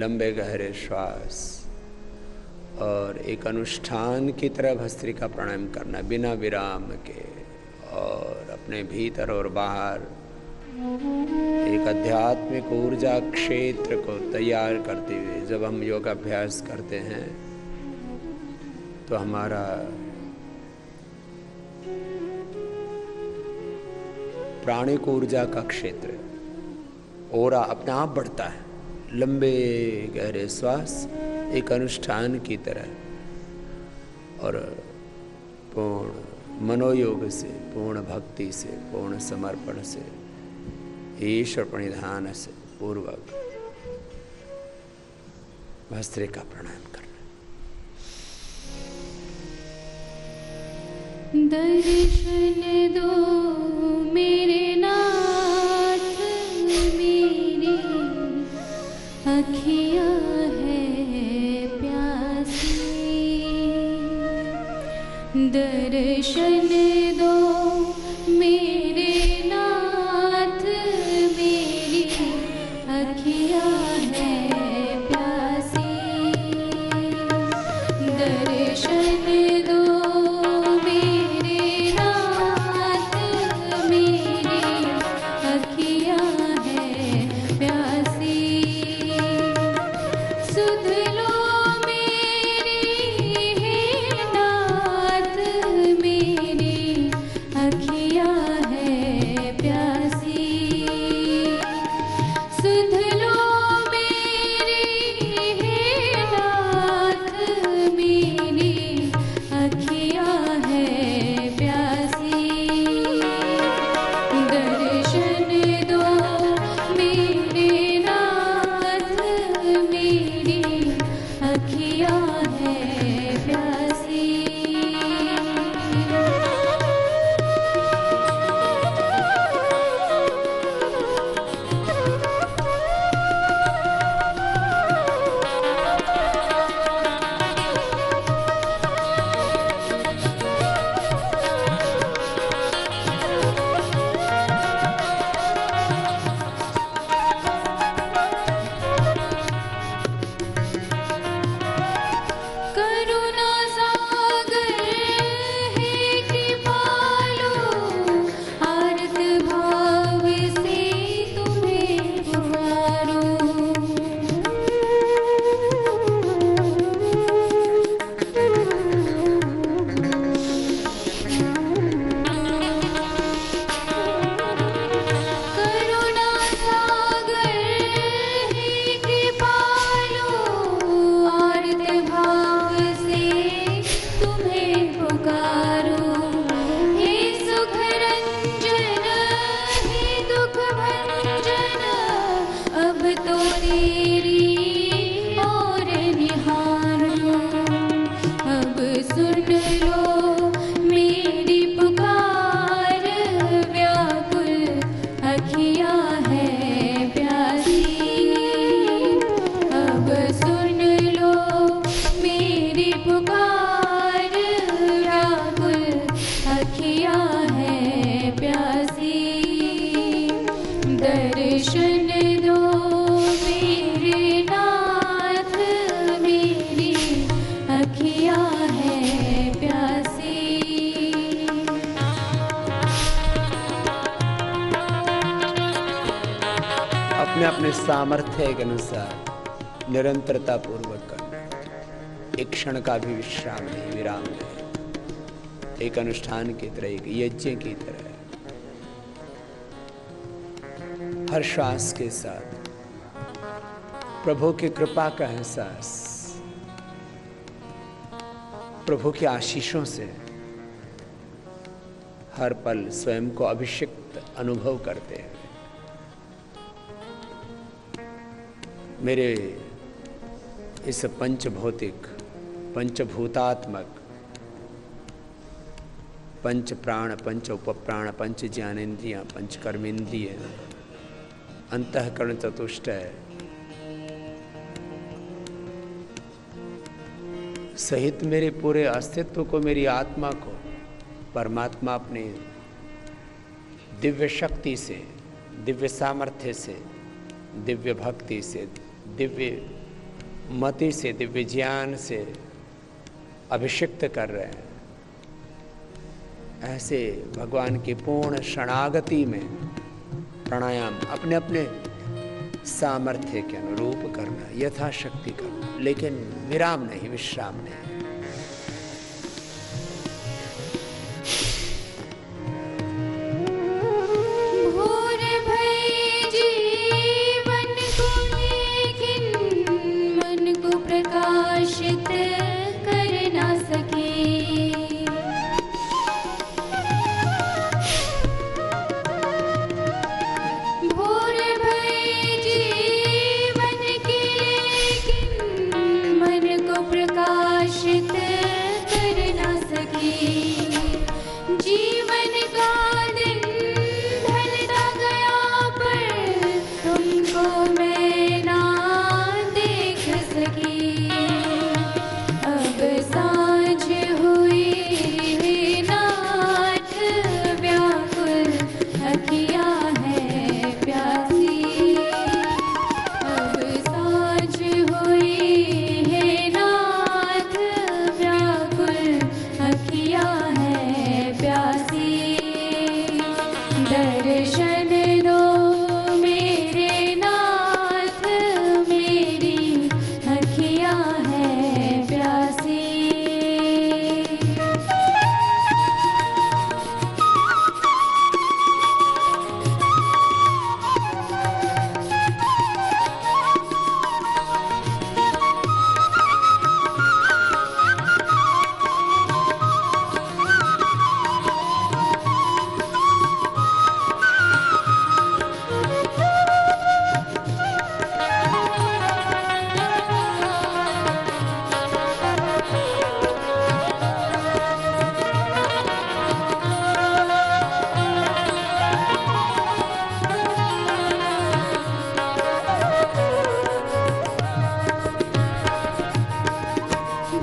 लंबे गहरे श्वास और एक अनुष्ठान की तरह भस्त्रिका प्राणायाम करना बिना विराम के, और अपने भीतर और बाहर एक आध्यात्मिक ऊर्जा क्षेत्र को तैयार करते हुए जब हम योगाभ्यास करते हैं तो हमारा प्राणिक ऊर्जा का क्षेत्र ओरा अपने आप बढ़ता है। लंबे गहरे श्वास एक अनुष्ठान की तरह और पूर्ण मनोयोग से, पूर्ण भक्ति से, पूर्ण समर्पण से, ईश्वर प्रणिधान से पूर्वक भस्त्रिका प्राणायाम करना। दर्शन दो मेरे नाथ, मेरी अखियाँ है प्यासी। दर्शन दो मेरे नाथ, मेरी अखियाँ है प्यासी। दर्शन दो मेरे नाथ, मेरी अखियाँ है प्यासी। सुध लो मेरी हे नाथ, मेरी अखियाँ है प्यासी। सुध लो मेरी हे नाथ, मेरी अखियाँ है प्यासी। दर्शन दो मेरे नाथ, मेरी अखियाँ है प्यासी। करुणा सागर है कृपालु, आर्त भाव से तुम्हें पुकारो। करुणा सागर है कृपालु, आर्त भाव से तुम्हें पुकारो। हे सुख रंजन, हे दुख भंजन, अब तो तेरी ओर निहारो। अब सुन लो मेरी पुकार, व्याकुल अखियाँ है प्यासी। अब सुन लो मेरी पुकार, व्याकुल अखियाँ है प्यासी। दर्शन दो मेरे नाथ, मेरी अखियाँ है प्यासी। अपने अपने सामर्थ्य के अनुसार निरंतरता पूर्वक करना, एक क्षण का भी विश्राम नहीं, विराम नहीं। एक अनुष्ठान की तरह, एक यज्ञ की तरह हर श्वास के साथ प्रभु की कृपा का एहसास, प्रभु के आशीषों से हर पल स्वयं को अभिषिक्त अनुभव करते हैं। मेरे इस पंचभौतिक, पंचभूतात्मक, पंच प्राण, पंच उपप्राण, पंच ज्ञानेन्द्रियाँ, पंच कर्मेंद्रिय, अंतःकरण चतुष्टय सहित मेरे पूरे अस्तित्व को, मेरी आत्मा को परमात्मा अपने दिव्य शक्ति से, दिव्य सामर्थ्य से, दिव्य भक्ति से, दिव्य मति से, दिव्य ज्ञान से अभिषिक्त कर रहे हैं। ऐसे भगवान की पूर्ण शरणागति में प्राणायाम अपने अपने सामर्थ्य के अनुरूप करना, यथाशक्ति करना, लेकिन विराम नहीं, विश्राम नहीं। प्रकाशित कर ना सके, भोर भई जीवन के लेकिन मन को प्रकाशित कर ना सके। जीवन का दिन ढलता गया पर तुमको मैं ना देख सकी। दर्शन दो मेरे नाथ, मेरी अखियाँ हैं प्यासी।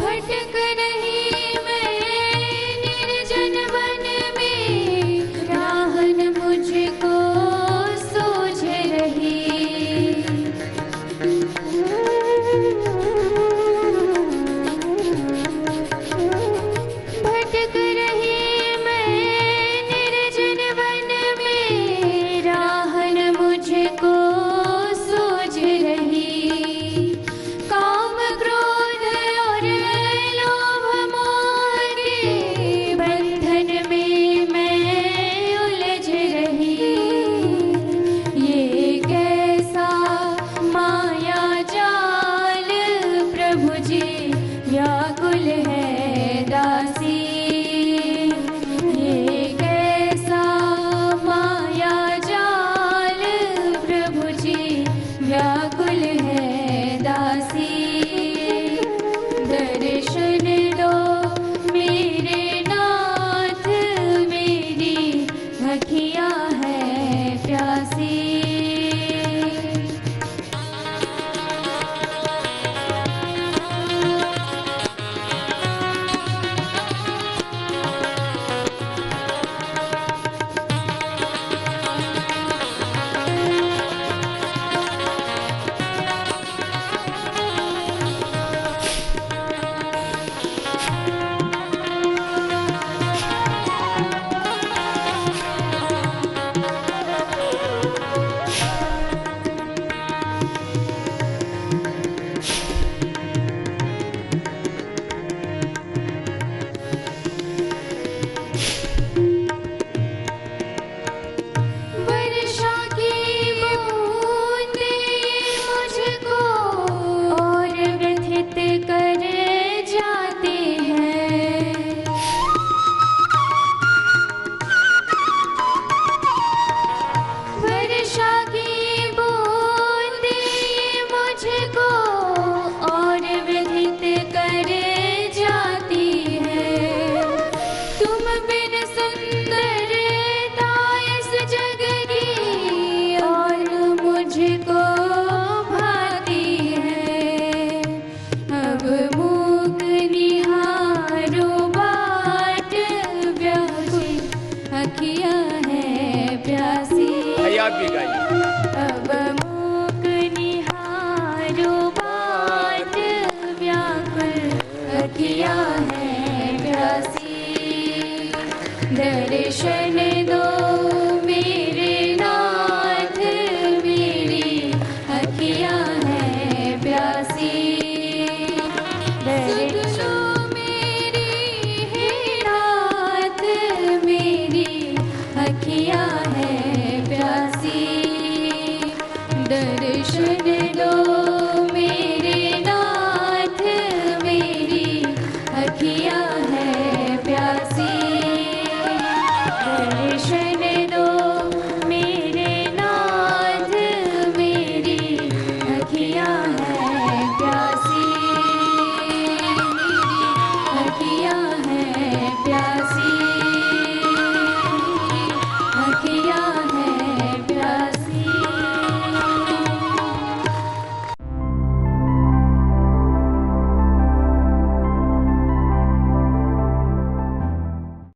भटक रही मैं निर्जन वन में, राहन मुझको सूझ रही। भटक रही मैं निर्जन वन में, राहन मुझको सूझ रही। काम क्रोध और लोभ मोह के बंधन में मैं उलझ रही। ये कैसा माया जाल प्रभु जी व्याकुल है दासी। ये कैसा माया जाल प्रभु जी व्याकुल है दासी। दर्शन दो मेरे नाथ, मेरी अखियाँ हैं प्यासी। वर्षा की बूंदें मुझको और व्यथित कर जाते हैं। वर्षा की बूंदें मुझको और व्यथित कर जाती हैं। तुम बिन सुंदरता इस जग की और मुझको भाती है। अब मूक निहारो बाट व्याकुल अखियाँ हैं प्यासी। आप भी गाइए। अब मूक निहारो बाट दर्शन दो मेरे नाथ, मेरी अखियाँ हैं प्यासी। दर्शन मेरी हे नाथ, मेरी अखियाँ हैं प्यासी। दर्शन दो मेरे नाथ, मेरी अखियाँ हैं प्यासी। दर्शन